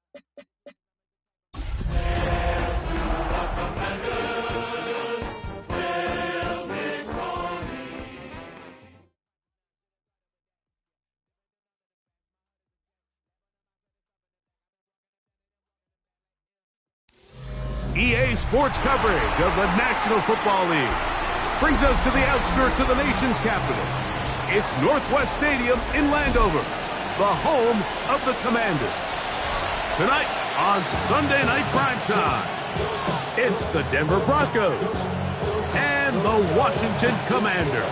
EA Sports coverage of the National Football League brings us to the outskirts of the nation's capital. It's Northwest Stadium in Landover, the home of the Commanders. Tonight on Sunday Night Primetime, it's the Denver Broncos and the Washington Commanders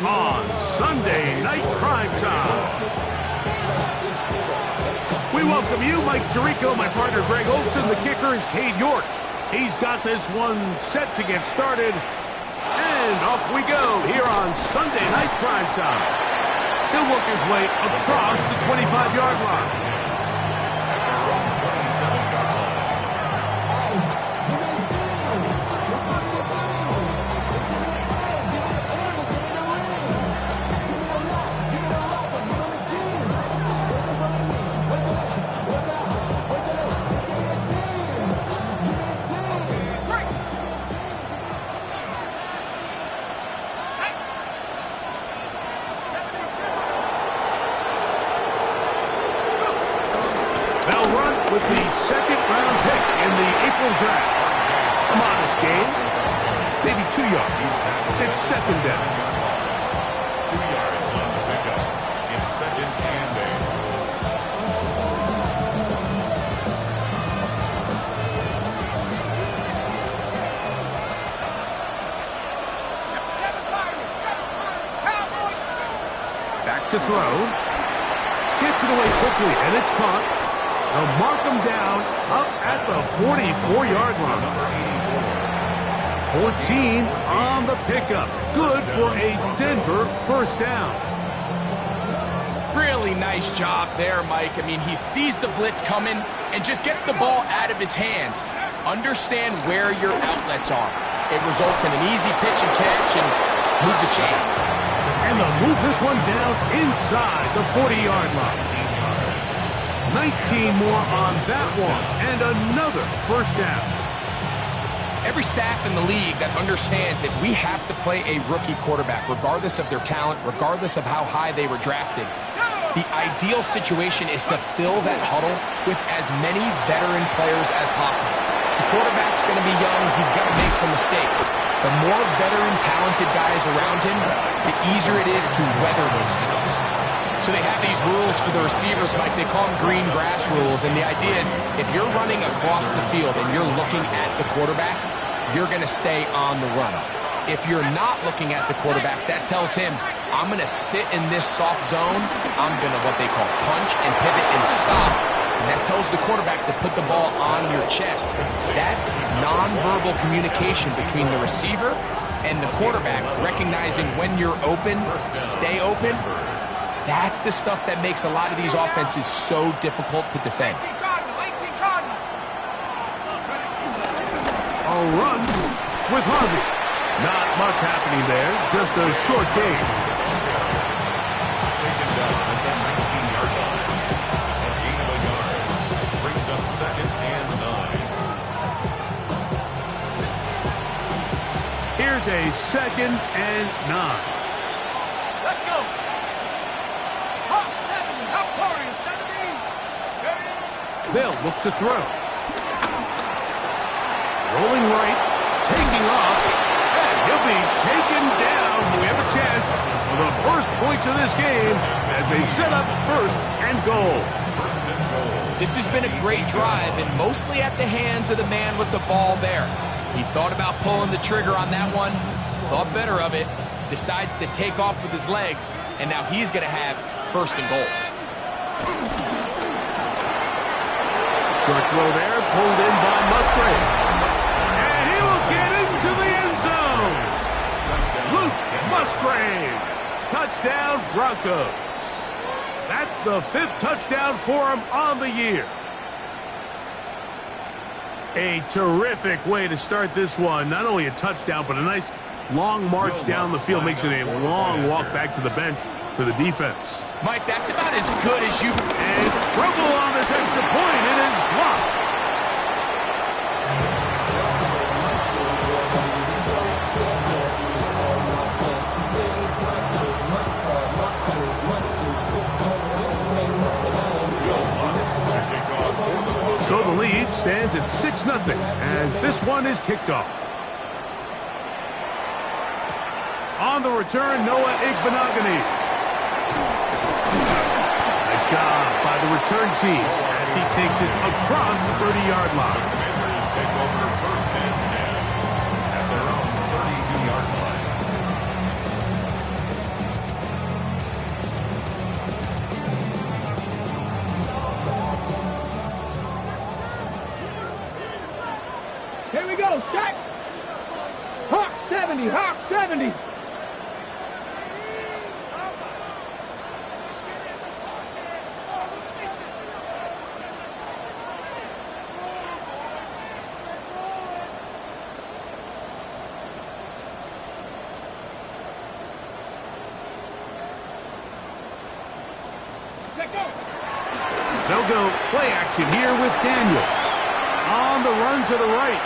on Sunday Night Primetime. We welcome you, Mike Tirico, my partner Greg Olson. The kicker is Cade York. He's got this one set to get started. And off we go here on Sunday Night Primetime. He'll work his way across the 25-yard line. With the second-round pick in the April draft. A modest game. Maybe 2 yards. It's second down. 2 yards on the pickup. It's second and 8. Back to throw. Gets it away quickly, and it's caught. They'll mark him down up at the 44-yard line. 14 on the pickup. Good for a Denver first down. Really nice job there, Mike. I mean, he sees the blitz coming and just gets the ball out of his hands. Understand where your outlets are. It results in an easy pitch and catch and move the chains. And they'll move this one down inside the 40-yard line. 19 more on that one, and another first down. Every staff in the league that understands if we have to play a rookie quarterback, regardless of their talent, regardless of how high they were drafted, the ideal situation is to fill that huddle with as many veteran players as possible. The quarterback's going to be young. He's going to make some mistakes. The more veteran, talented guys around him, the easier it is to weather those mistakes. So they have these rules for the receivers, Mike. They call them green grass rules. And the idea is if you're running across the field and you're looking at the quarterback, you're going to stay on the run. If you're not looking at the quarterback, that tells him, I'm going to sit in this soft zone. I'm going to what they call punch and pivot and stop. And that tells the quarterback to put the ball on your chest. That nonverbal communication between the receiver and the quarterback, recognizing when you're open, stay open, that's the stuff that makes a lot of these offenses so difficult to defend. A run with Harvey. Not much happening there, just a short game. Taken down at the 19-yard line. A gain of a yard. Brings up second and 9. Here's a second and 9. Let's go. They'll look to throw. Rolling right, taking off, and he'll be taken down. We have a chance for the first points of this game as they set up first and goal. This has been a great drive, and mostly at the hands of the man with the ball there. He thought about pulling the trigger on that one, thought better of it, decides to take off with his legs, and now he's going to have first and goal. Short throw there, pulled in by Musgrave. And he will get into the end zone. Luke Musgrave. Touchdown, Broncos. That's the 5th touchdown for him on the year. A terrific way to start this one. Not only a touchdown, but a nice long march down the field. Makes it a long walk back to the bench for the defense. Mike, that's about as good as you... And trouble on this extra point. It is blocked. So the lead stands at 6-0 as this one is kicked off. On the return, Noah Igbenogany. Nice job by the return team as he takes it across the 30-yard line. Commanders take over first and 10 at their own 32-yard line. Here we go, set. Hawk 70, Hawk 70. They'll go play action here with Daniel. On the run to the right.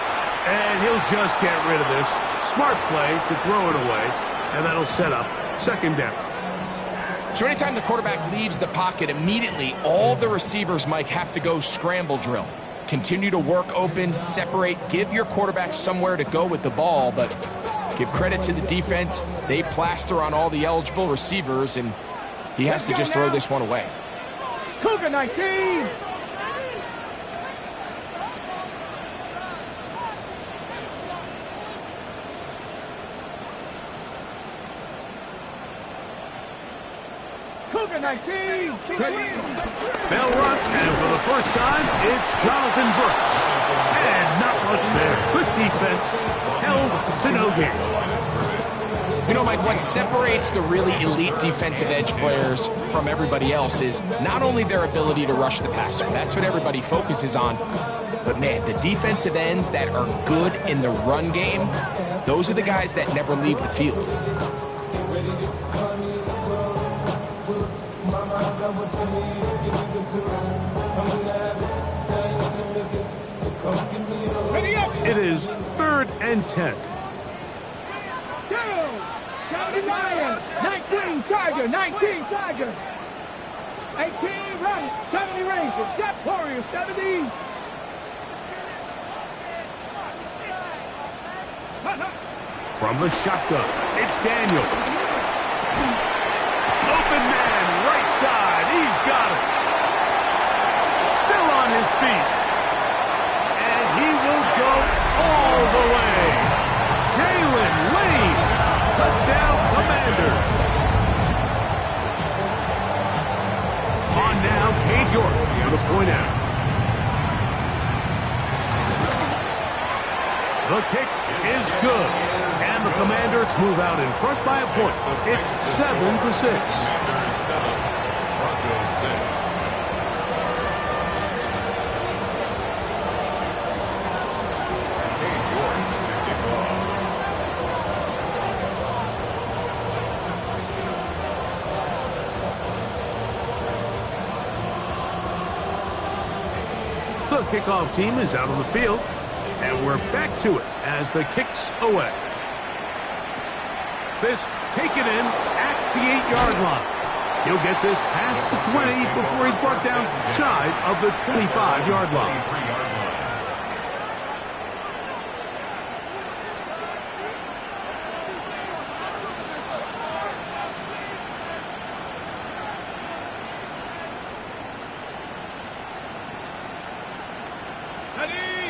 And he'll just get rid of this. Smart play to throw it away. And that'll set up second down. So anytime the quarterback leaves the pocket, immediately all the receivers, Mike, have to go scramble drill. Continue to work open, separate, give your quarterback somewhere to go with the ball, but give credit to the defense. They plaster on all the eligible receivers, and he has to just throw this one away. Cougar 19. Cougar 19. They'll run, and for the first time, it's Jonathan Brooks. And not much there. Good defense, held to no gain. You know, Mike, what separates the really elite defensive edge players from everybody else is not only their ability to rush the passer. That's what everybody focuses on. But, man, the defensive ends that are good in the run game, those are the guys that never leave the field. It is 3rd and 10. 79, 19 Tiger, 19 Tiger. 18 run, 70 Rangers, Jeff Warrior, 70. From the shotgun, it's Daniel. Open man, right side, he's got it. Still on his feet. And he will go all the way. Jalen Lee, touchdown Commander. On now, Cade York for the point out. The kick is good. And the Commanders move out in front by a point. It's 7-6. Commanders 7, Broncos 6. Cade York to kick off. The kickoff team is out on the field. And we're back to it as the kick's away. This taken in at the 8-yard line. He'll get this past the 20 before he's brought down shy of the 25-yard line.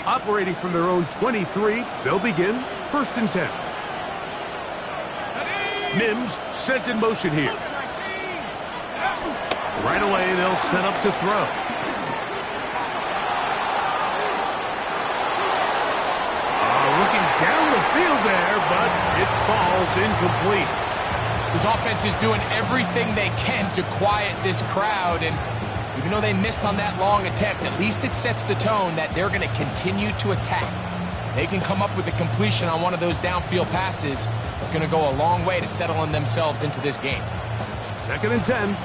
Operating from their own 23, they'll begin 1st and 10. Mims sent in motion here. Right away, they'll set up to throw. Looking down the field there, but it falls incomplete. This offense is doing everything they can to quiet this crowd, and even though they missed on that long attempt, at least it sets the tone that they're going to continue to attack. They can come up with a completion on one of those downfield passes. It's going to go a long way to settling themselves into this game. 2nd and 10.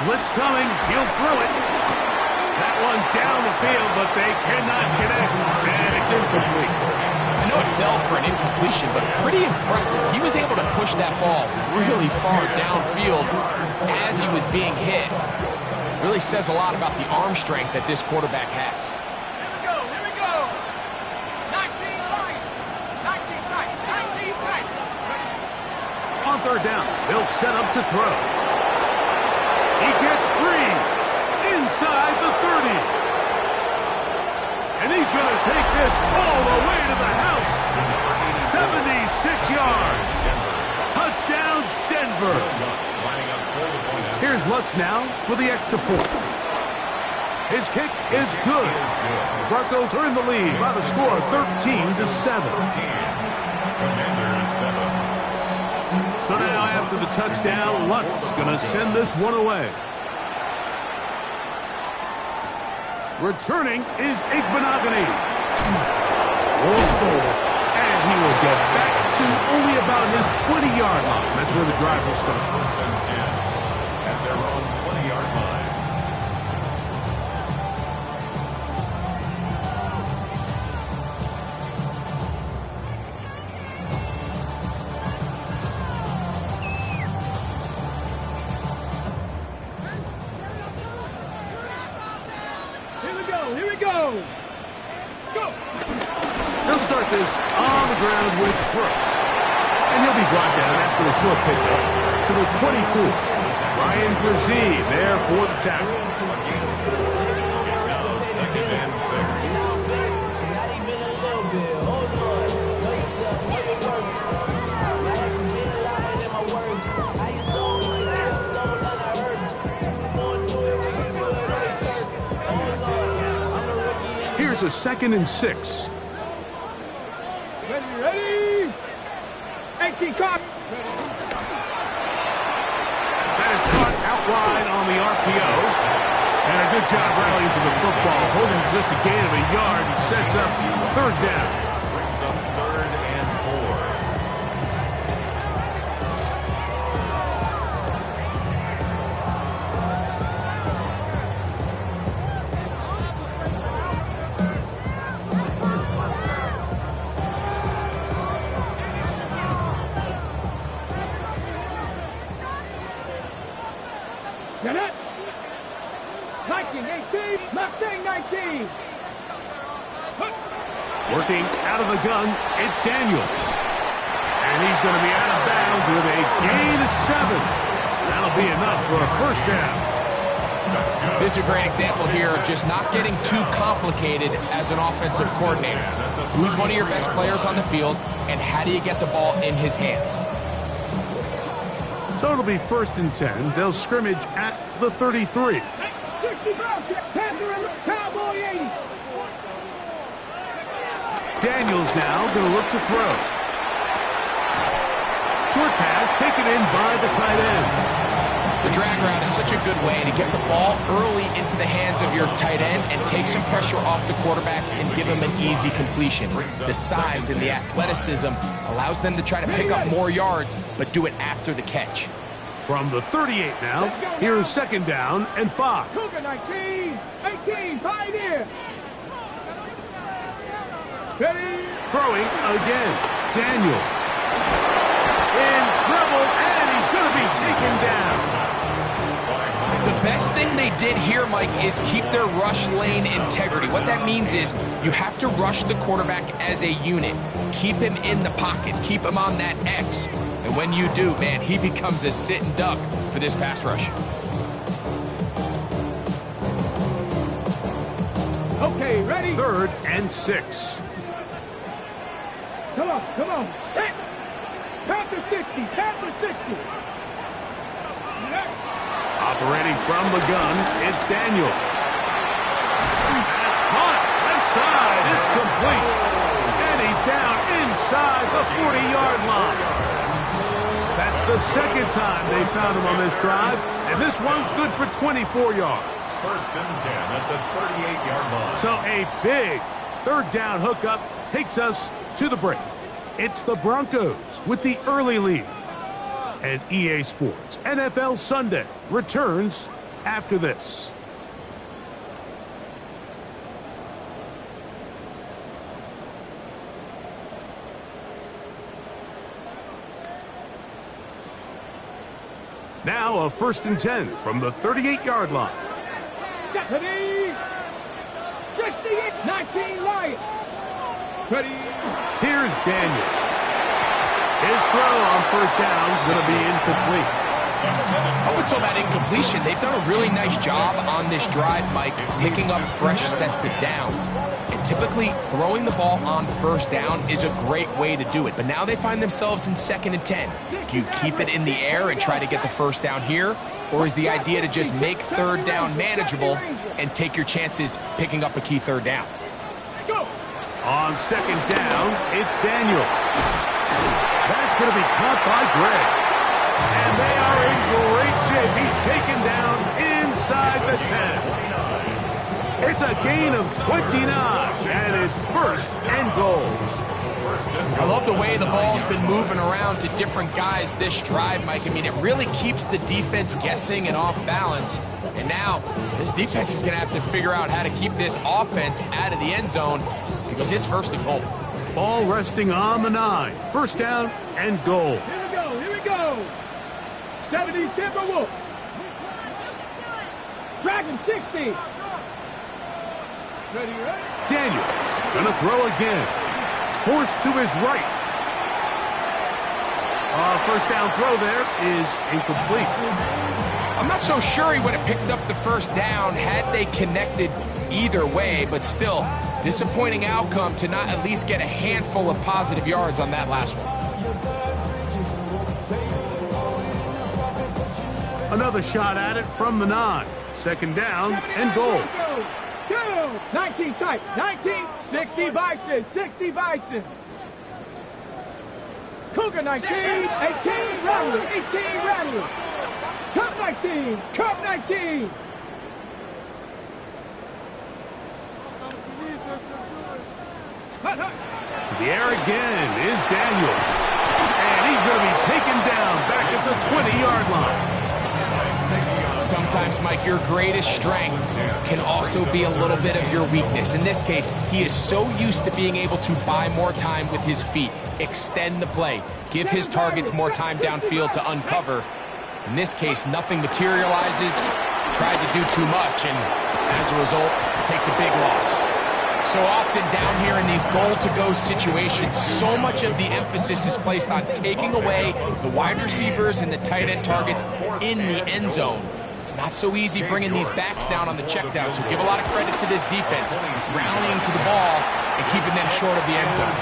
Blitz coming. He'll throw it. That one down the field, but they cannot connect. And it's incomplete. I know it fell for an incompletion, but pretty impressive. He was able to push that ball really far downfield as he was being hit. Really says a lot about the arm strength that this quarterback has. Here we go. Here we go. 19 tight. 19 tight. 19 tight. On third down, they'll set up to throw. He gets free inside the 30. And he's going to take this all the way to the house. 76 yards. Touchdown, Denver. Here's Lutz now for the extra point. His kick is good. The Broncos are in the lead by the score of 13-7. So now after the touchdown, Lutz going to send this one away. Returning is Igbenogany. Rolls forward, and he will get back to only about his 20-yard line. That's where the drive will start. First and 10 at their own 20-yard line. Here we go. Go. They'll start this on the ground with Brooks. And he'll be brought down after a short pickup to the 24. Ryan Brzee there for the tackle. It's now second and 6. Here's a 2nd and 6. Ready. 18 caught. That is caught out wide on the RPO. And a good job rallying to the football, holding just a gain of a yard and sets up third down. Brings up third and 4. Get it. 19, 18. Not saying 19. Working out of the gun, it's Daniels. And he's going to be out of bounds with a gain of 7. That'll be enough for a first down. That's good. This is a great example here of just not getting too complicated as an offensive coordinator. Who's one of your best players on the field, and how do you get the ball in his hands? So it'll be 1st and 10. They'll scrimmage at the 33. 60 pounds. Panther in the Cowboy 80. Daniels now going to look to throw. Short pass taken in by the tight end. The drag route is such a good way to get the ball early into the hands of your tight end and take some pressure off the quarterback and give him an easy completion. The size and the athleticism allows them to try to pick up more yards, but do it after the catch. From the 38 now, here's 2nd down and 5. Cougar 19. 18. Pioneer. Ready. Throwing again. Daniel. In trouble, and he's going to be taken down. The best thing they did here, Mike, is keep their rush lane integrity. What that means is you have to rush the quarterback as a unit. Keep him in the pocket. Keep him on that X. And when you do, man, he becomes a sitting duck for this pass rush. Okay, ready. 3rd and 6. Come on. Hit. Panther 60. Panther 60. Operating from the gun, it's Daniels. That's caught. Left side. It's complete. And he's down inside the 40-yard line. That's the 2nd time they found him on this drive. And this one's good for 24 yards. 1st and 10 at the 38-yard line. So a big 3rd down hookup takes us to the break. It's the Broncos with the early lead. And EA Sports NFL Sunday returns after this. Now a 1st and 10 from the 38-yard line. Deputy! 68, 19 Lions. Ready. Here's Daniel. His throw on 1st down is going to be incomplete. Up until that incompletion, they've done a really nice job on this drive, Mike, picking up fresh sets of downs. And typically, throwing the ball on 1st down is a great way to do it. But now they find themselves in 2nd and 10. Do you keep it in the air and try to get the 1st down here? Or is the idea to just make 3rd down manageable and take your chances picking up a key 3rd down? Go! On 2nd down, it's Daniel. That's going to be caught by Gray. And they are in great shape. He's taken down inside the 10. It's a gain of 29, and it's 1st and goal. I love the way the ball's been moving around to different guys this drive, Mike. I mean, it really keeps the defense guessing and off balance. And now, this defense is going to have to figure out how to keep this offense out of the end zone because it's 1st and goal. Ball resting on the 9. 1st down and goal. Here we go. 70 Timberwolves. Dragon 60. Ready. Daniels gonna throw again. Forced to his right. 1st down throw there is incomplete. I'm not so sure he would have picked up the 1st down had they connected either way, but still, disappointing outcome to not at least get a handful of positive yards on that last one. Another shot at it from the 9. 2nd down and goal. 19 type, 19, 60 Bison, 60 Bison. Cougar 19, 18 Rattlers, 18 Rattlers. Cup 19, Cup 19. To the air again is Daniel. And he's going to be taken down back at the 20-yard line. Sometimes, Mike, your greatest strength can also be a little bit of your weakness. In this case, he is so used to being able to buy more time with his feet, extend the play, give his targets more time downfield to uncover. In this case, nothing materializes, tried to do too much, and as a result, takes a big loss. So often down here in these goal-to-go situations, so much of the emphasis is placed on taking away the wide receivers and the tight end targets in the end zone. It's not so easy bringing these backs down on the check down, so give a lot of credit to this defense, rallying to the ball and keeping them short of the end zone.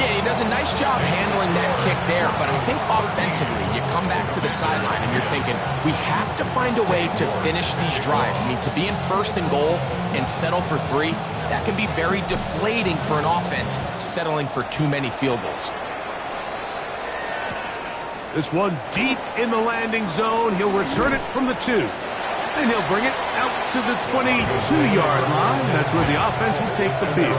Yeah, he does a nice job handling that kick there, but I think offensively, you come back to the sideline and you're thinking, we have to find a way to finish these drives. I mean, to be in 1st and goal and settle for 3, that can be very deflating for an offense, settling for too many field goals. This one deep in the landing zone. He'll return it from the 2. And he'll bring it out to the 22-yard line. That's where the offense will take the field.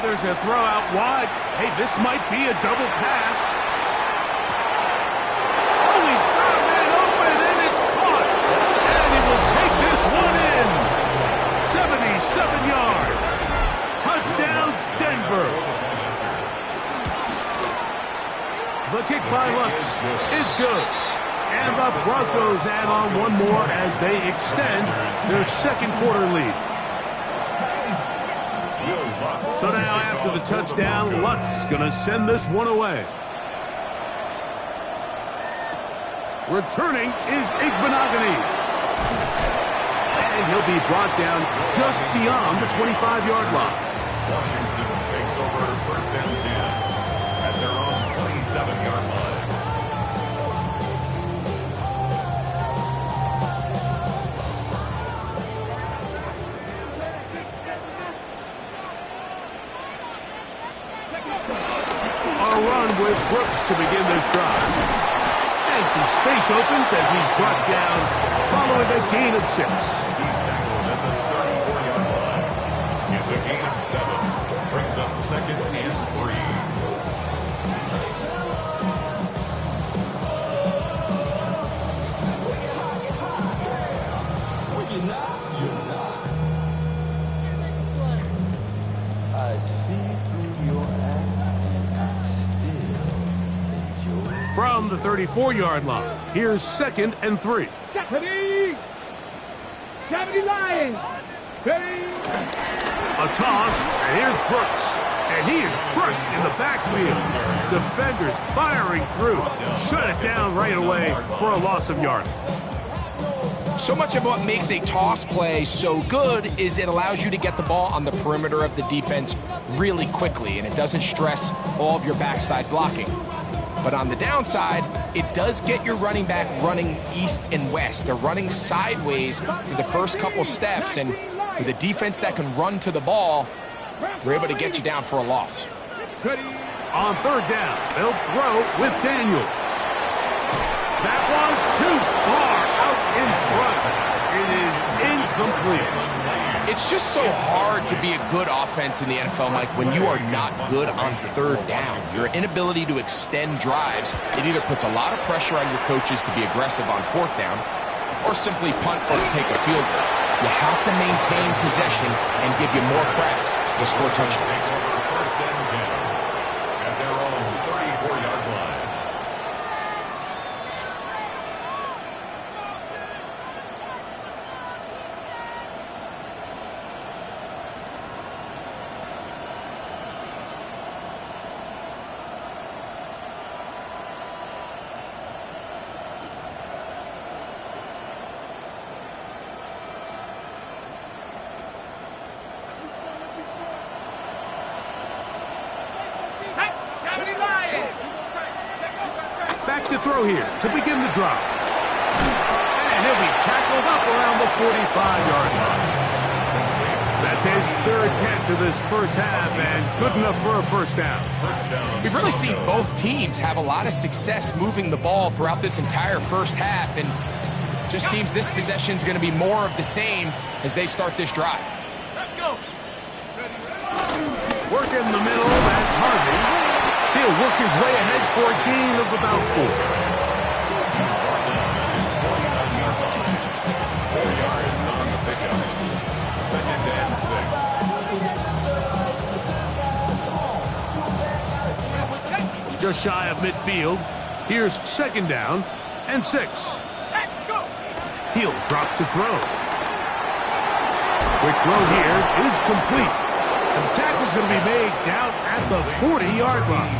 There's a throw out wide. Hey, this might be a double pass. Oh, he's got a man open, and it's caught. And he will take this one in. 77 yards. Touchdown, Denver. The kick by Lutz is good. And the Broncos add on one more as they extend their 2nd quarter lead. So now after the touchdown, Lutz going to send this one away. Returning is Igbenogany. And he'll be brought down just beyond the 25-yard line. Washington takes over 1st and 10 at their own 27-yard line. A run with Brooks to begin this drive. And some space opens as he's brought down following a gain of 6. He's tackled at the 34-yard line. It's a gain of 7. Brings up 2nd and 3. From the 34-yard line, here's 2nd and 3. Stephanie! Stephanie Lions! Steady! A toss, and here's Brooks. And he is crushed in the backfield. Defenders firing through. Shut it down right away for a loss of yardage. So much of what makes a toss play so good is it allows you to get the ball on the perimeter of the defense really quickly, and it doesn't stress all of your backside blocking. But on the downside, it does get your running back running east and west. They're running sideways for the first couple steps, and with a defense that can run to the ball, we're able to get you down for a loss. On 3rd down, they'll throw with Daniels. That one too far out in front. It is incomplete. It's just so hard to be a good offense in the NFL, Mike, when you are not good on 3rd down. Your inability to extend drives, it either puts a lot of pressure on your coaches to be aggressive on 4th down or simply punt or take a field goal. You have to maintain possession and give you more cracks to score touchdowns. 1st and 10 at their own 34-yard line. Back to throw here to begin the drive. And he'll be tackled up around the 45-yard line. That's his 3rd catch of this first half, and good enough for a 1st down. We've really seen both teams have a lot of success moving the ball throughout this entire first half, and just seems this possession is going to be more of the same as they start this drive. Let's go. Work in the middle, that's Harvey. He'll work his way ahead for a gain of about 4. He's brought down at his 49-yard line. 4 yards on the pickup. 2nd and 6. Just shy of midfield. Here's 2nd down and 6. He'll drop to throw. Quick throw here is complete. And the tackle's going to be made down at the 40-yard line.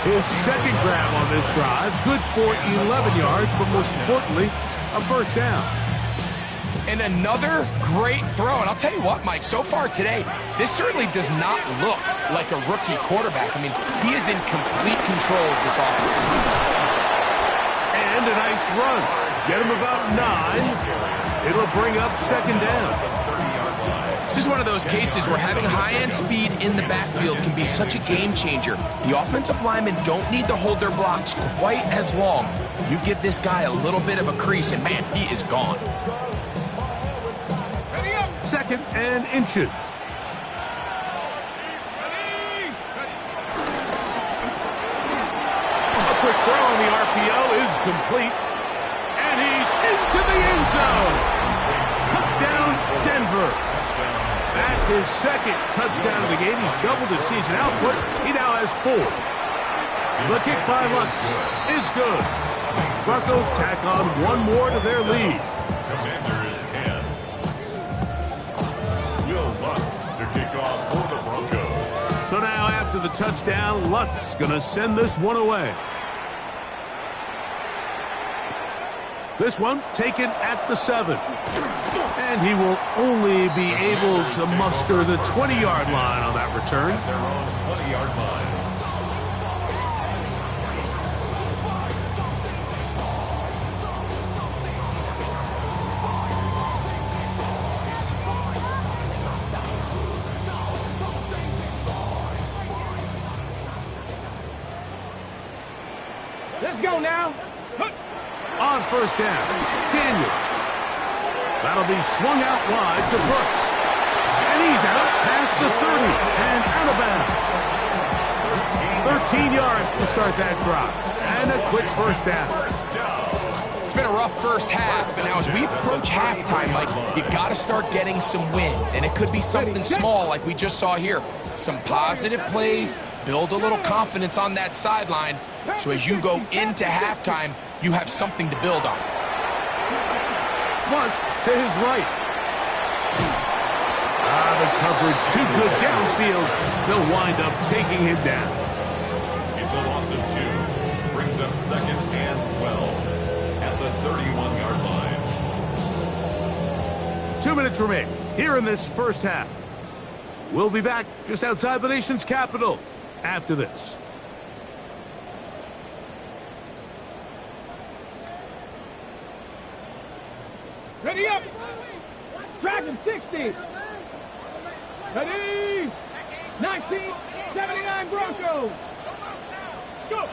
His 2nd grab on this drive, good for 11 yards, but most importantly, a 1st down. And another great throw. And I'll tell you what, Mike, so far today, this certainly does not look like a rookie quarterback. I mean, he is in complete control of this offense. And a nice run. Get him about 9. It'll bring up 2nd down. This is one of those cases where having high-end speed in the backfield can be such a game changer. The offensive linemen don't need to hold their blocks quite as long. You give this guy a little bit of a crease, and man, he is gone. 2nd and inches. A quick throw on the RPO is complete. And he's into the end zone. Touchdown, Denver. That's his 2nd touchdown of the game. He's doubled his season output. He now has 4. The kick by Lutz is good. Broncos tack on one more to their lead. Commanders 10. Will Lutz to kick off for the Broncos. So now after the touchdown, Lutz going to send this one away. This one taken at the 7. And he will only be able to muster the 20-yard line on that return. Their own 20-yard line. Let's go now. On first down, Daniels. That'll be swung out wide to Brooks. And he's out past the 30 and out of bounds. 13 yards to start that drive. And a quick first down. It's been a rough first half, but now as we approach halftime, Mike, you got to start getting some wins. And it could be something small like we just saw here. Some positive plays, build a little confidence on that sideline. So as you go into halftime, you have something to build on. Flush to his right. The coverage too good downfield. They'll wind up taking him down. It's a loss of 2. Brings up 2nd and 12 at the 31-yard line. 2 minutes remain here in this first half. We'll be back just outside the nation's capital after this. Ready up. Dragon 60. Ready. 1979 Broncos. Go.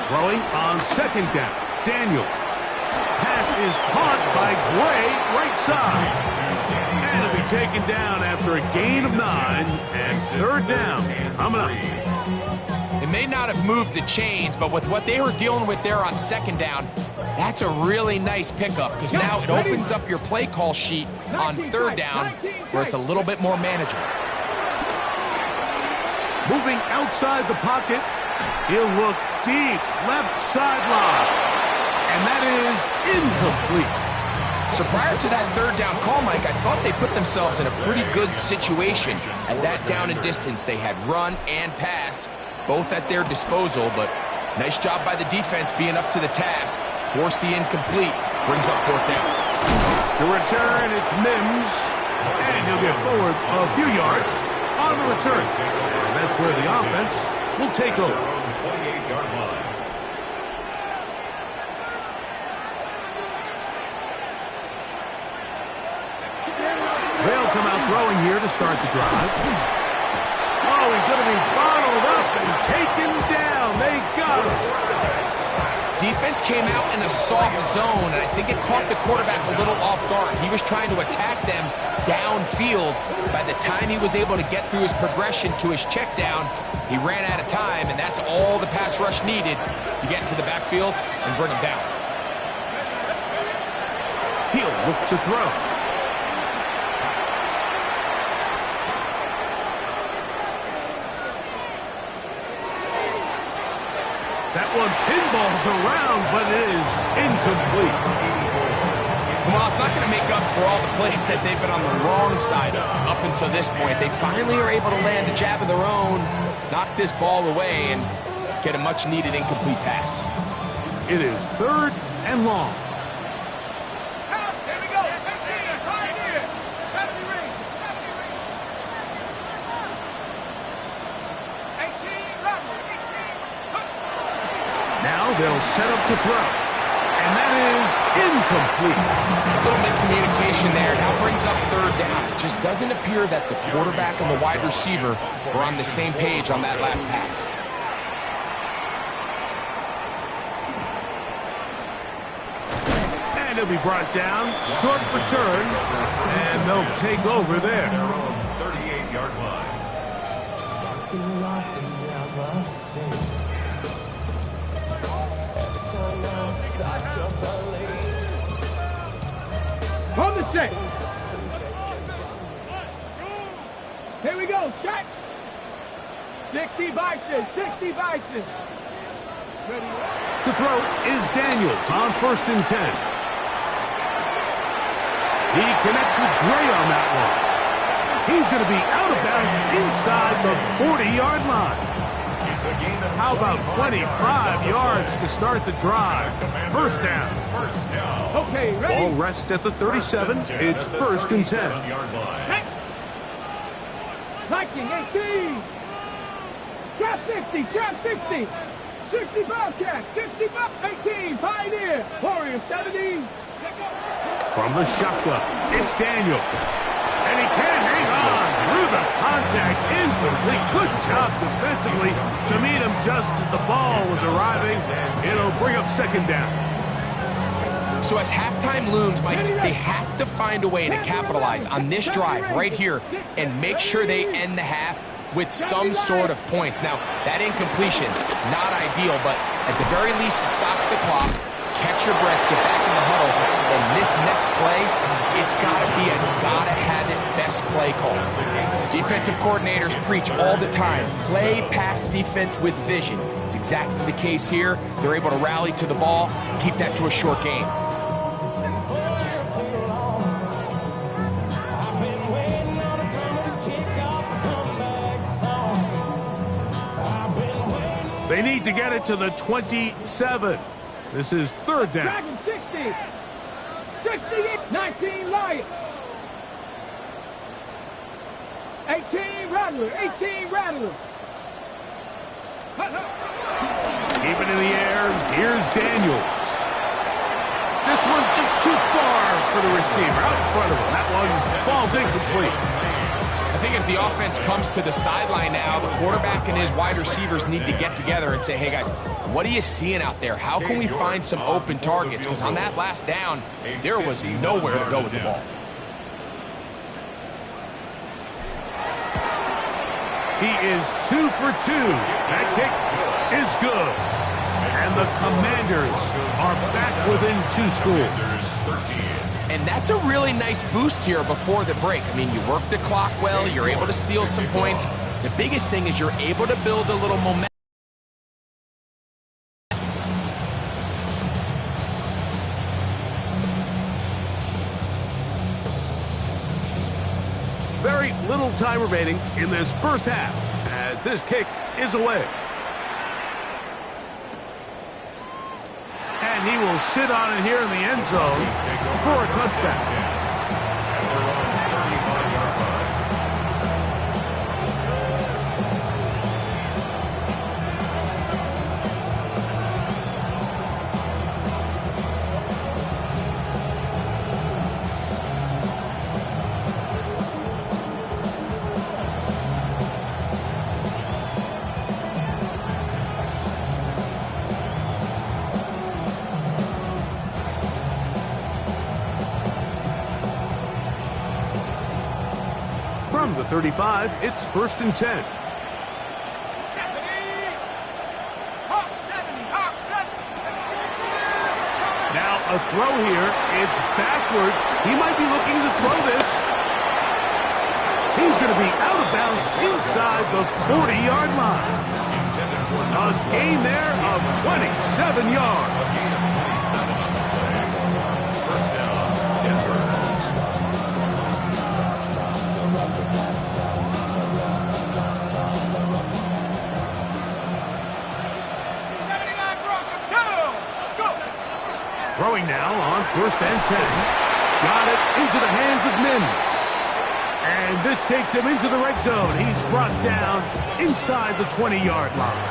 Throwing on second down. Daniel. Pass is caught by Gray, right side. And it'll be taken down after a gain of 9 and third down. Coming up. It may not have moved the chains, but with what they were dealing with there on second down, that's a really nice pickup because now it opens up your play call sheet on third down where it's a little bit more manageable. Moving outside the pocket, he'll look deep, left sideline, and that is incomplete. So prior to that third down call, Mike, I thought they put themselves in a pretty good situation at that down and distance. They had run and pass, both at their disposal, but nice job by the defense being up to the task. Force the incomplete, brings up fourth down. To return, it's Mims, and he'll get forward a few yards on the return. And that's where the offense will take over. 28-yard line. They'll come out throwing here to start the drive. Oh, he's going to be bottled up and taken down. They got him. Defense came out in a soft zone, and I think it caught the quarterback a little off guard. He was trying to attack them downfield. By the time he was able to get through his progression to his check down, he ran out of time, and that's all the pass rush needed to get into the backfield and bring him down. He'll look to throw. That one pinballs around, but it is incomplete. Well, it's not going to make up for all the plays that they've been on the wrong side of up until this point. They finally are able to land a jab of their own, knock this ball away, and get a much-needed incomplete pass. It is third and long. Here we go. 18, right here. 70 rings. 18, level. 18. Now they'll set up to throw. And that is incomplete. A little miscommunication there. Now brings up third down. It just doesn't appear that the quarterback and the wide receiver were on the same page on that last pass. And he'll be brought down, short return, and they'll take over there. 38-yard line. On the check. Here we go. Check. 60 Bison. 60 Bison. Ready. To throw is Daniels on 1st and 10. He connects with Gray on that one. He's going to be out of bounds inside the 40-yard line. How about 25 yards to start the drive? First down. Okay, ready. Ball rests at the 37. It's 1st and 10. Check. Viking 18. Trap 60. Trap 60. 60 Bobcat. 65. 18. Pioneer. Warrior 70. From the shotgun, it's Daniel. And he can't hang on through the contact. Incomplete. Good job aggressively to meet him just as the ball was arriving. It'll bring up second down. So as halftime looms, Mike, they have to find a way to capitalize on this drive right here and make sure they end the half with some sort of points. Now, that incompletion, not ideal, but at the very least, it stops the clock. Catch your breath, get back in the huddle, and this next play, it's got to be a gotta-have-it best play call. Defensive coordinators preach all the time, play pass defense with vision. It's exactly the case here. They're able to rally to the ball, keep that to a short game. They need to get it to the 27. This is third down. Dragon 60. 68. 19 Lions. 18 Rattler. 18 Rattler. Keep it in the air. Here's Daniels. This one just too far for the receiver. Out in front of him. That one falls incomplete. I think as the offense comes to the sideline now, the quarterback and his wide receivers need to get together and say, hey, guys, what are you seeing out there? How can we find some open targets? Because on that last down, there was nowhere to go with the ball. He is 2 for 2. That kick is good. And the Commanders are back within 2 scores. And that's a really nice boost here before the break. I mean, you work the clock well, you're able to steal some points. The biggest thing is you're able to build a little momentum. Very little time remaining in this first half as this kick is away. And he will sit on it here in the end zone for a touchback. From the 35, it's 1st and 10. Now a throw here. It's backwards. He might be looking to throw this. He's going to be out of bounds inside the 40-yard line. A gain there of 27 yards. First down, Denver. Throwing now on 1st and 10. Got it into the hands of Mims. And this takes him into the red zone. He's brought down inside the 20-yard line.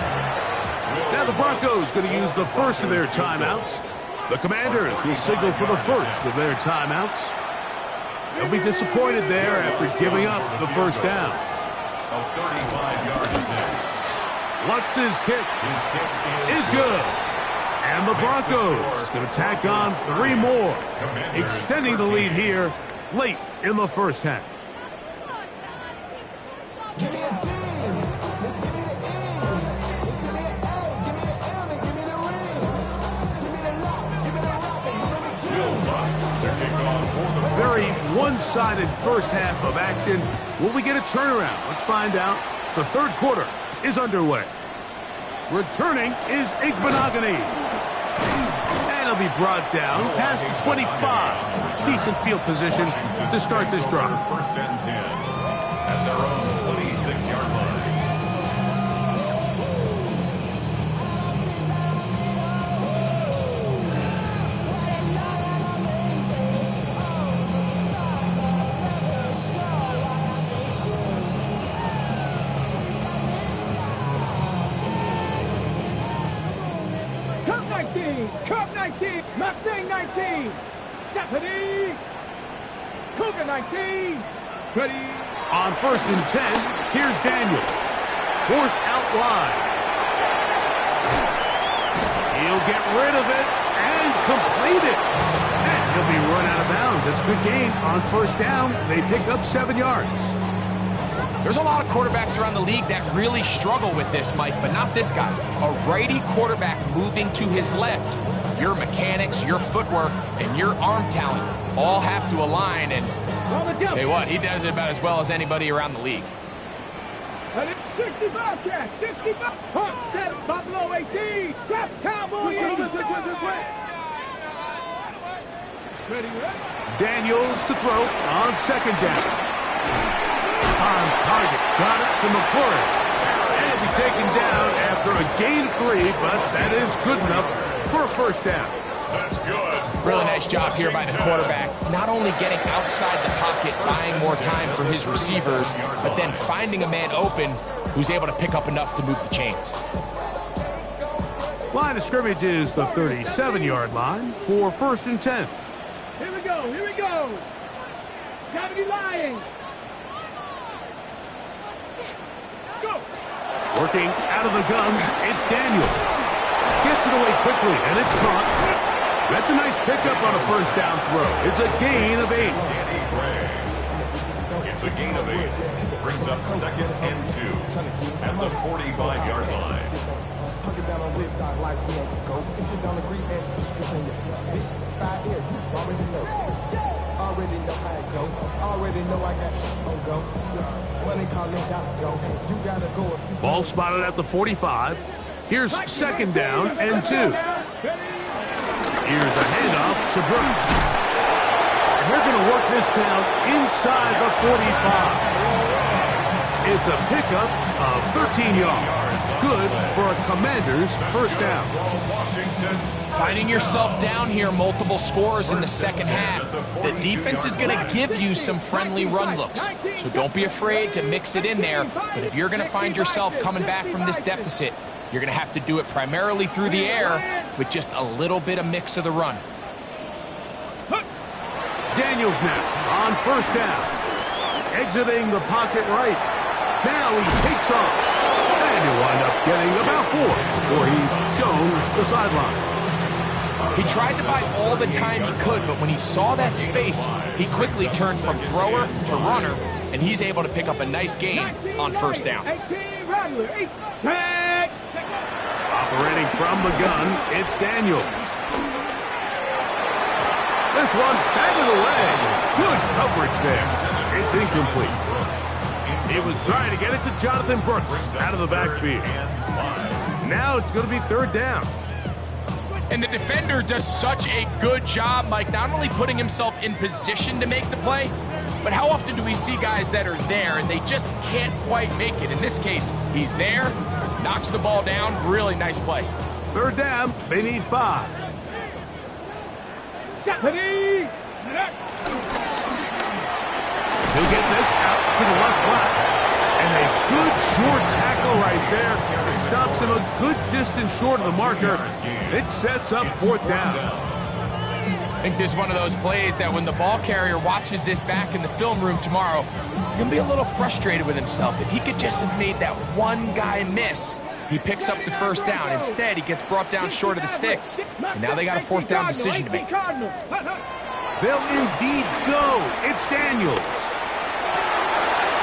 Now the Broncos going to use the first of their timeouts. The Commanders will signal for the first of their timeouts. They'll be disappointed there after giving up the first down. So 35-yard attempt. Lutz's kick is good. And the Broncos going to tack on 3 more, extending the lead here late in the first half. Very one-sided first half of action. Will we get a turnaround? Let's find out. The third quarter is underway. Returning is Igbenogany. And he'll be brought down past the 25. Decent field position to start this drive. 1st and 10 at their own 26-yard line. Cub 19, Mustang 19, Stephanie, Cougar 19, ready. On 1st and 10, here's Daniels. forced out wide. He'll get rid of it and complete it. And he'll be run out of bounds. It's a good gain on first down. They pick up 7 yards. There's a lot of quarterbacks around the league that really struggle with this, Mike, but not this guy. A righty quarterback moving to his left. Your mechanics, your footwork, and your arm talent all have to align, and tell you what, he does it about as well as anybody around the league. 65 catch, 65. Hawk, set, Buffalo 18. Tap, Cowboy 86. Daniels to throw on second down. On target, got it to McCoy. And be taken down after a gain of 3, but that is good enough for a first down. That's good. Really nice job here by the quarterback. Not only getting outside the pocket, buying more time for his receivers, but then finding a man open who's able to pick up enough to move the chains. Line of scrimmage is the 37-yard line for 1st and 10. Here we go, here we go. Gotta be lying. Go. Working out of the guns, it's Daniels. Gets it away quickly, and it's caught. That's a nice pickup on a first down throw. It's a gain of 8. It's a gain of 8. Brings up 2nd and 2 at the 45-yard line. Tuck it down on this side like we ain't go. If you don't agree, answer the streets on your big 5 years. You already know. Already know how it go. Already know I got on go. Money calling, gotta go. You gotta go if you Ball spotted at the 45. Here's 2nd down and 2. Here's a handoff to Brooks. And they're going to work this down inside the 45. It's a pickup of 13 yards. Good for a Commander's first down. Finding yourself down here, multiple scores in the second half. The defense is going to give you some friendly run looks, so don't be afraid to mix it in there. But if you're going to find yourself coming back from this deficit, you're going to have to do it primarily through the air with just a little bit of mix of the run. Daniels now on first down. Exiting the pocket right. Now he takes off. And he'll wind up getting about 4 before he's shown the sideline. He tried to buy all the time he could, but when he saw that space, he quickly turned from thrower to runner, and he's able to pick up a nice gain on first down. Operating from the gun, it's Daniels. This one batted away. Good coverage there. It's incomplete. He was trying to get it to Jonathan Brooks out of the backfield. Now it's going to be 3rd down. And the defender does such a good job, Mike, not only putting himself in position to make the play, but how often do we see guys that are there and they just can't quite make it? In this case, he's there, knocks the ball down. Really nice play. 3rd down, they need 5. He'll get this out to the left flat. And a good short tackle right there. It stops him a good distance short of the marker. It sets up 4th down. I think this is one of those plays that when the ball carrier watches this back in the film room tomorrow, he's going to be a little frustrated with himself. If he could just have made that one guy miss, he picks up the first down. Instead, he gets brought down short of the sticks. And now they got a 4th down decision to make. They'll indeed go. It's Daniels.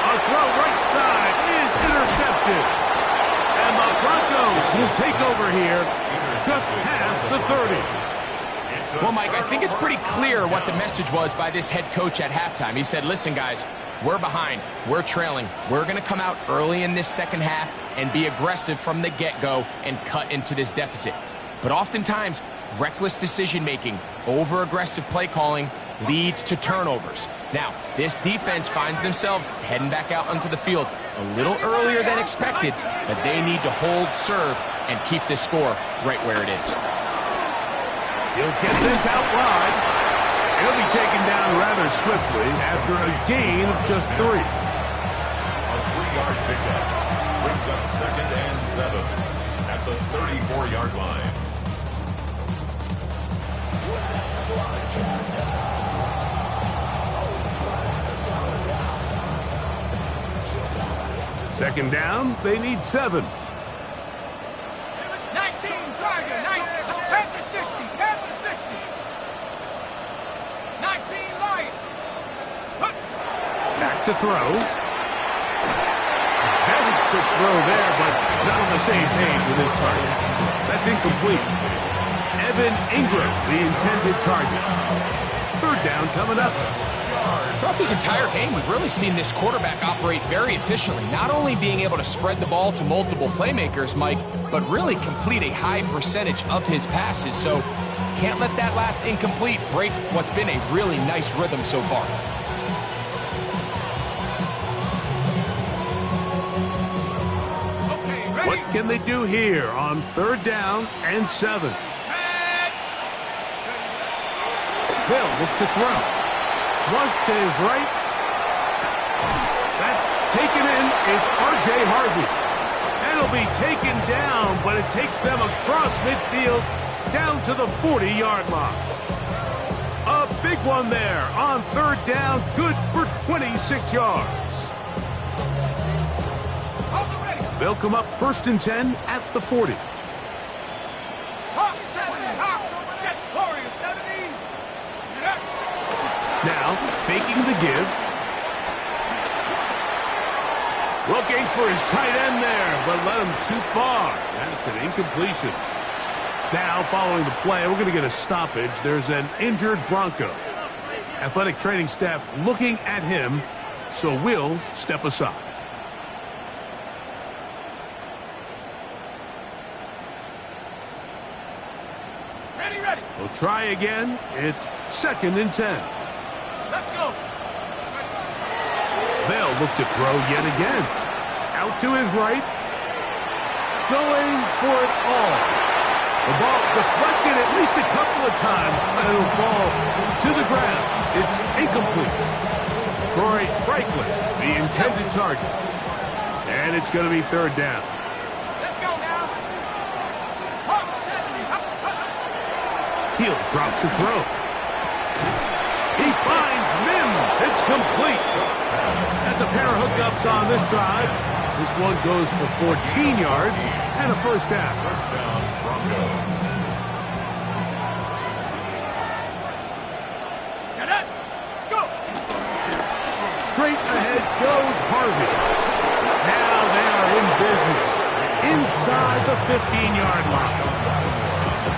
A throw right side is intercepted. And the Broncos will take over here just past the 30. Well, Mike, I think it's pretty clear what the message was by this head coach at halftime. He said, listen, guys, we're behind. We're trailing. We're going to come out early in this second half and be aggressive from the get-go and cut into this deficit. But oftentimes, reckless decision-making, over-aggressive play calling leads to turnovers. Now, this defense finds themselves heading back out onto the field a little earlier than expected, but they need to hold serve and keep this score right where it is. He'll get this out wide. He'll be taken down rather swiftly after a gain of just 3. A 3-yard pickup brings up 2nd and 7 at the 34-yard line. Second down, they need 7. 19, Tiger, 19. Panther 60, Panther 60. 19, Lion. Back to throw. Very quick throw there, but not on the same page with his target. That's incomplete. Evan Ingram, the intended target. Third down coming up. Throughout this entire game, we've really seen this quarterback operate very efficiently, not only being able to spread the ball to multiple playmakers, Mike, but really complete a high percentage of his passes. So can't let that last incomplete break what's been a really nice rhythm so far. Okay, ready? What can they do here on third down and 7? They'll look to throw. Flush to his right. That's taken in. It's R.J. Harvey. That'll be taken down, but it takes them across midfield down to the 40-yard line. A big one there on third down. Good for 26 yards. They'll come up 1st and 10 at the 40. Hawks 70, Hawks set, Warriors 70. Now, faking the give. Looking for his tight end there, but let him too far. That's an incompletion. Now, following the play, we're going to get a stoppage. There's an injured Bronco. Athletic training staff looking at him, so we'll step aside. Ready, ready. We'll try again. It's 2nd and 10. Let's go. They'll look to throw yet again. Out to his right. Going for it all. The ball deflected at least a couple of times, and it'll fall to the ground. It's incomplete. Troy Franklin, the intended target. And it's going to be 3rd down. Let's go now. Hawks 70. He'll drop to throw. He finds Mims. It's complete. That's a pair of hookups on this drive. This one goes for 14 yards and a 1st down. First down, Broncos. Get it. Let's go. Straight ahead goes Harvey. Now they are in business. Inside the 15-yard line.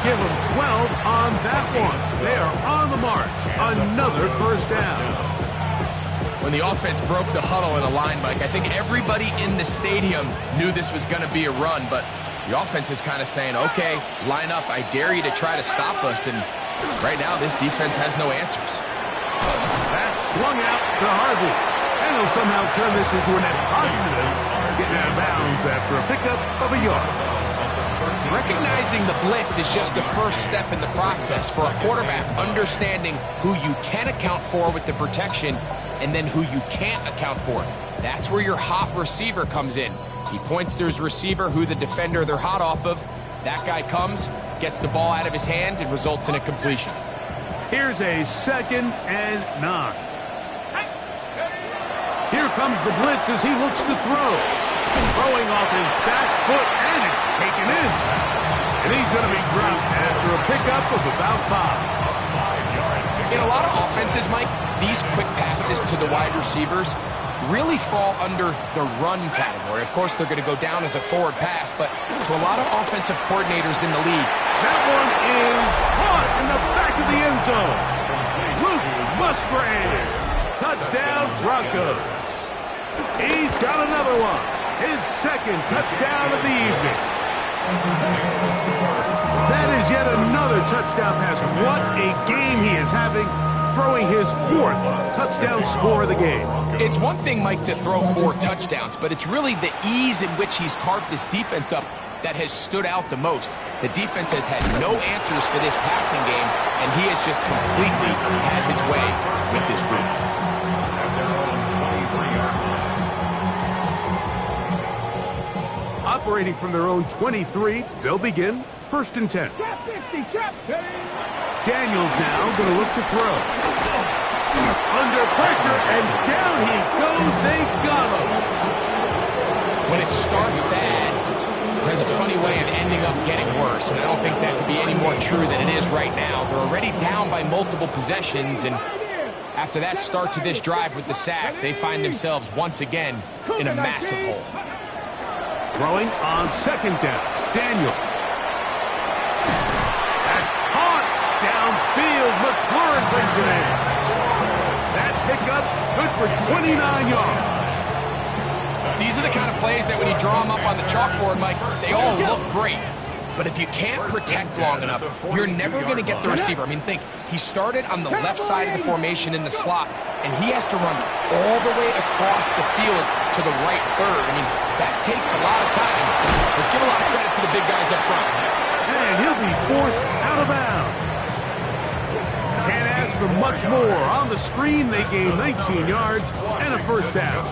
Give them 12 on that one. They are on the march. Another 1st down. When the offense broke the huddle in a line, Mike, I think everybody in the stadium knew this was going to be a run, but the offense is kind of saying, okay, line up. I dare you to try to stop us, and right now this defense has no answers. That's swung out to Harvey. And he'll somehow turn this into a net positive. Getting out of bounds after a pickup of a yard. Recognizing the blitz is just the first step in the process for a quarterback, understanding who you can account for with the protection and then who you can't account for. That's where your hot receiver comes in. He points to his receiver, who the defender they're hot off of. That guy comes, gets the ball out of his hand, and results in a completion. Here's a 2nd and 9. Here comes the blitz as he looks to throw. Throwing off his back foot, and it's taken in. And he's going to be dropped after a pickup of about 5. In a lot of offenses, Mike, these quick passes to the wide receivers really fall under the run category. Of course, they're going to go down as a forward pass, but to a lot of offensive coordinators in the league, that one is caught in the back of the end zone. Luke Musgrave. Touchdown, Broncos. He's got another one. His 2nd touchdown of the evening. That is yet another touchdown pass. What a game he is having, throwing his 4th touchdown score of the game. It's one thing, Mike, to throw 4 touchdowns, but it's really the ease in which he's carved this defense up that has stood out the most. The defense has had no answers for this passing game, and he has just completely had his way with this group. At their own 23-yard line. Operating from their own 23, they'll begin 1st and 10. Trap 50, trap 50. Daniels now going to look to throw. Under pressure, and down he goes. They got him. when it starts bad, it has a funny way of ending up getting worse. And I don't think that could be any more true than it is right now. They're already down by multiple possessions, and after that start to this drive with the sack, they find themselves once again in a massive hole. Throwing on second down. Daniel. That's caught downfield. McLaurin brings it in. That pickup good for 29 yards. These are the kind of plays that when you draw them up on the chalkboard, Mike, they all look great. But if you can't protect long enough, you're never going to get the receiver. I mean, think, he started on the left side of the formation in the slot, and he has to run all the way across the field to the right third. I mean, that takes a lot of time. Let's give a lot of credit to the big guys up front. And he'll be forced out of bounds. Can't ask for much more. On the screen, they gain 19 yards and a first down.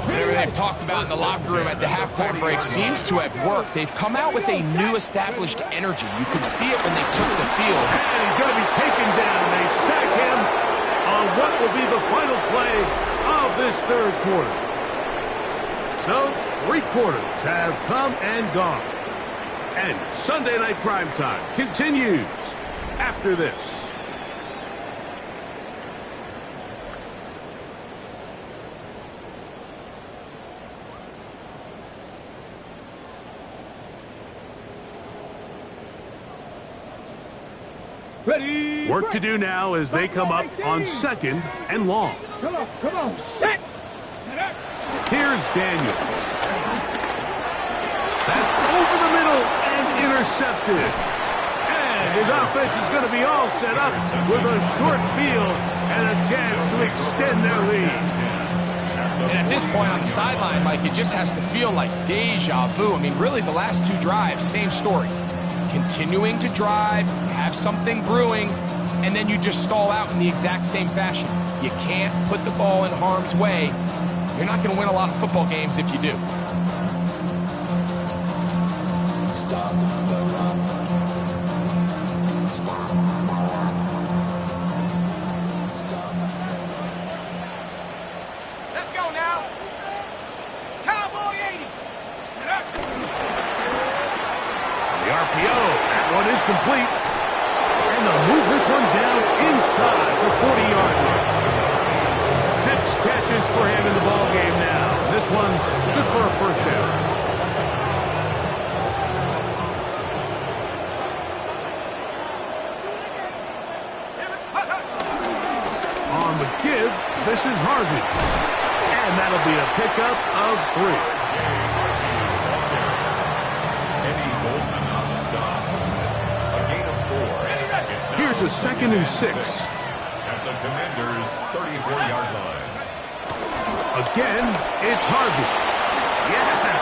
Whatever they've talked about in the locker room at the halftime break seems to have worked. They've come out with a new established energy. You could see it when they took the field. And he's going to be taken down. They sack him on what will be the final play of this third quarter. So, 3 quarters have come and gone. And Sunday Night Primetime continues after this. Ready. Work to do now as they come up on second and long. Come on, set. Here's Daniel. That's over the middle and intercepted. And his offense is going to be all set up with a short field and a chance to extend their lead. And at this point on the sideline, Mike, it just has to feel like deja vu. I mean, really, the last 2 drives, same story. Continuing to drive, you have something brewing, and then you just stall out in the exact same fashion. You can't put the ball in harm's way. You're not going to win a lot of football games if you do. Let's go now. Cowboy 80. The RPO, that one is complete. And they'll move this one down inside the 40-yard line. 6 catches for him in the ball game now. This one's good for a first down. On the give, this is Harvey. And that'll be a pickup of 3. Here's a 2nd and 6. At the Commanders' 34-yard line. Again, it's Harvey. Yeah.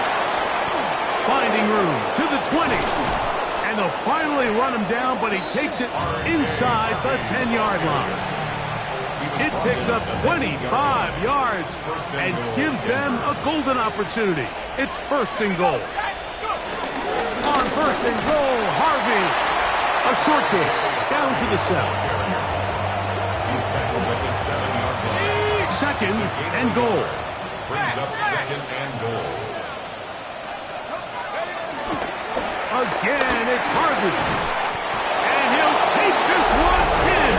Finding room to the 20. And they'll finally run him down, but he takes it inside the 10-yard line. It picks up 25 yards and gives them a golden opportunity. It's 1st and goal. On 1st and goal, Harvey. A short kick. Down to the 7. He's tackled at the 7-yard line. 2nd and goal. Brings up 2nd and goal. Again, it's Harvey. And he'll take this one in.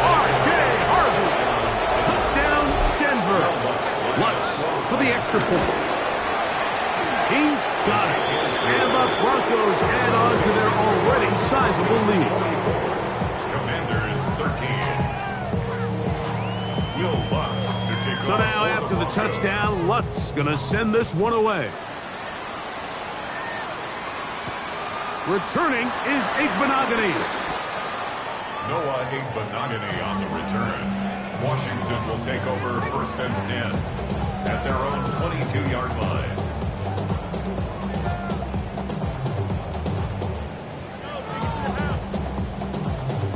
R.J. Harvey. Touchdown, Denver. Lutz for the extra point. He's got it. And the Broncos add on to their already sizable lead. Commanders 13. Will Lutz to kick So off. now after the touchdown, Lutz going to send this one away. Returning is Igbenogany. Noah Igbenogany on the return. Washington will take over 1st and 10 at their own 22-yard line.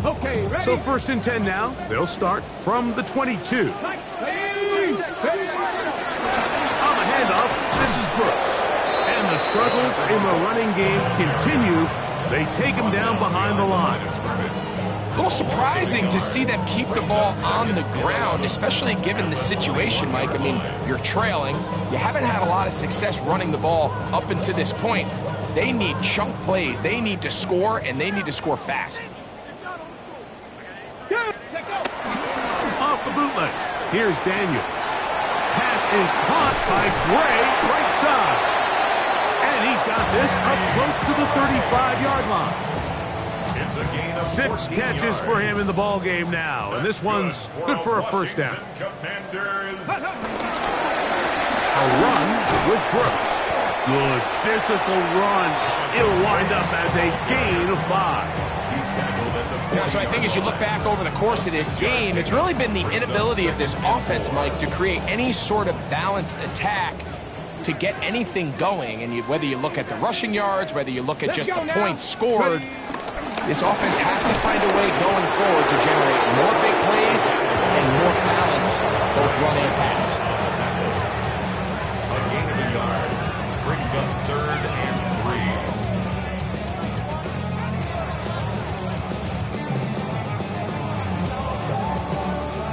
Okay, ready. So 1st and 10 now. They'll start from the 22. On the handoff, this is Brooks. And the struggles in the running game continue. They take him down behind the line. A little surprising to see them keep the ball on the ground, especially given the situation, Mike. I mean, you're trailing. You haven't had a lot of success running the ball up until this point. They need chunk plays. They need to score, and they need to score fast. Off the bootleg. Here's Daniels. Pass is caught by Gray, right side. And he's got this up close to the 35-yard line. It's a gain of 6 catches yards. for him in the ball game now, and this one's good for a first down. Commanders. A run with Brooks. Good physical run. It'll wind up as a gain of 5. Yeah, so I think as you look back over the course of this game, it's really been the inability of this offense, Mike, to create any sort of balanced attack to get anything going. And whether you look at the rushing yards, whether you look at just the points scored, this offense has to find a way going forward to generate more big plays and more balance, both running and pass. A gain of a yard brings up 3rd and 3.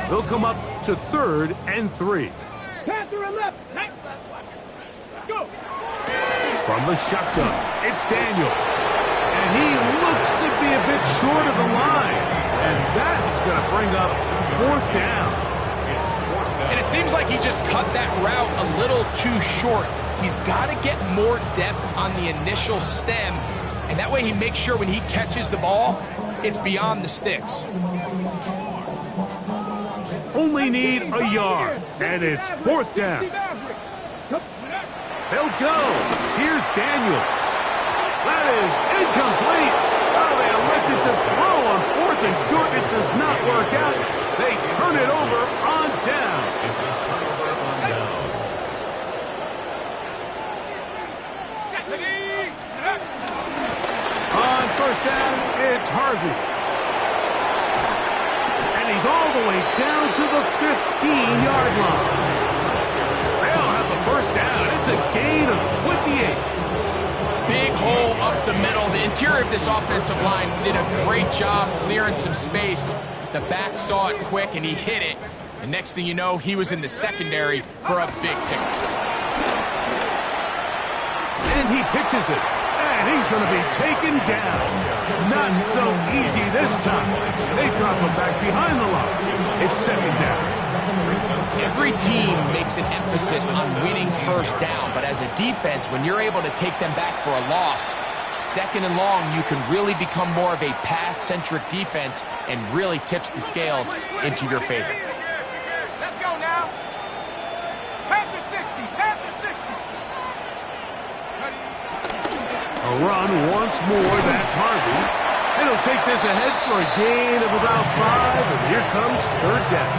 They'll come up to 3rd and 3. Panther and left. Go. From the shotgun, it's Daniel. And he looks to be a bit short of the line. And that's going to bring up 4th down. And it seems like he just cut that route a little too short. He's got to get more depth on the initial stem. And that way he makes sure when he catches the ball, it's beyond the sticks. Only need a yard, and it's 4th down. They'll go. Here's Daniels. That is incomplete. Oh, they elected to throw on 4th and short. It does not work out. They turn it over on down. It's a turnover on down. On 1st down, it's Harvey. And he's all the way down to the 15-yard line. They'll have the 1st down. It's a gain of 28. Big hole up the middle. The interior of this offensive line did a great job clearing some space. The back saw it quick, and he hit it. And next thing you know, he was in the secondary for a big pickup. And he pitches it. And he's going to be taken down. Not so easy this time. They drop him back behind the line. It's 2nd down. Every team makes an emphasis on winning 1st down, but as a defense, when you're able to take them back for a loss, 2nd and long, you can really become more of a pass-centric defense and really tips the scales into your favor. Let's go now. Panther 60. Panther 60. A run once more. That's Harvey. And he'll take this ahead for a gain of about 5. And here comes 3rd down.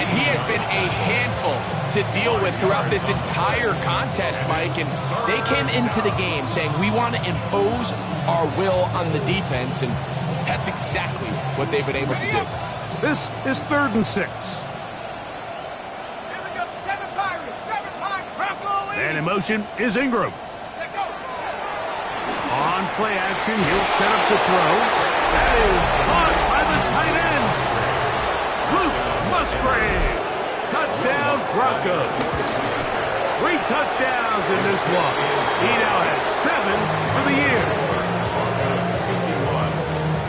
And he has been a handful to deal with throughout this entire contest, Mike. And they came into the game saying, we want to impose our will on the defense. And that's exactly what they've been able to do. This is 3rd and 6. Here we go. 7 Pirates. 7 Pirates. Bronco lead. And in motion is Ingram. Let's go. On play action, he'll set up to throw. That is caught by the tight end. Luke Musgrave. Touchdown, Broncos. 3 touchdowns in this one. He now has 7 for the year.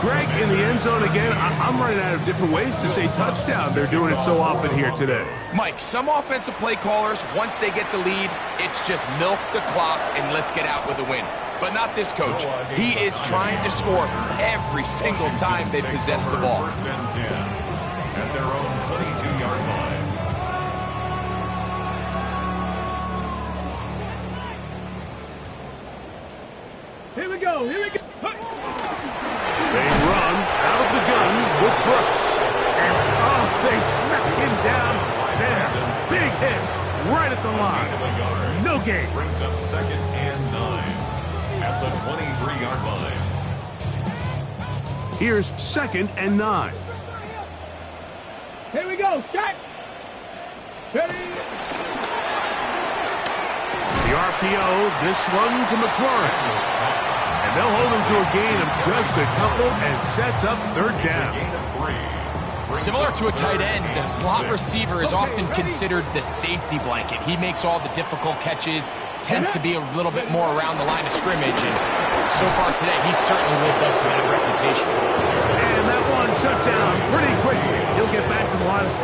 Greg, in the end zone again, I'm running out of different ways to say touchdown. They're doing it so often here today. Mike, some offensive play callers, once they get the lead, it's just milk the clock and let's get out with a win. But not this coach. He is trying to score every single time they possess the ball. 1st and 10 at their own 22-yard line. Here we go. Here we go. They run out of the gun with Brooks. And, they smack him down there. Big hit right at the line. No gain. Brings up 2nd and 9 at the 23-yard line. Here's 2nd and 9. Here we go. Shot. Ready. The RPO, this one to McLaurin. And They'll hold him to a gain of just a couple and sets up third down. Gain of 3. Similar to a tight end, the slot receiver is often considered the safety blanket. He makes all the difficult catches, tends to be a little bit more around the line of scrimmage, and so far today, he's certainly lived up to that reputation. And that one shut down pretty quickly. He'll get back to the line of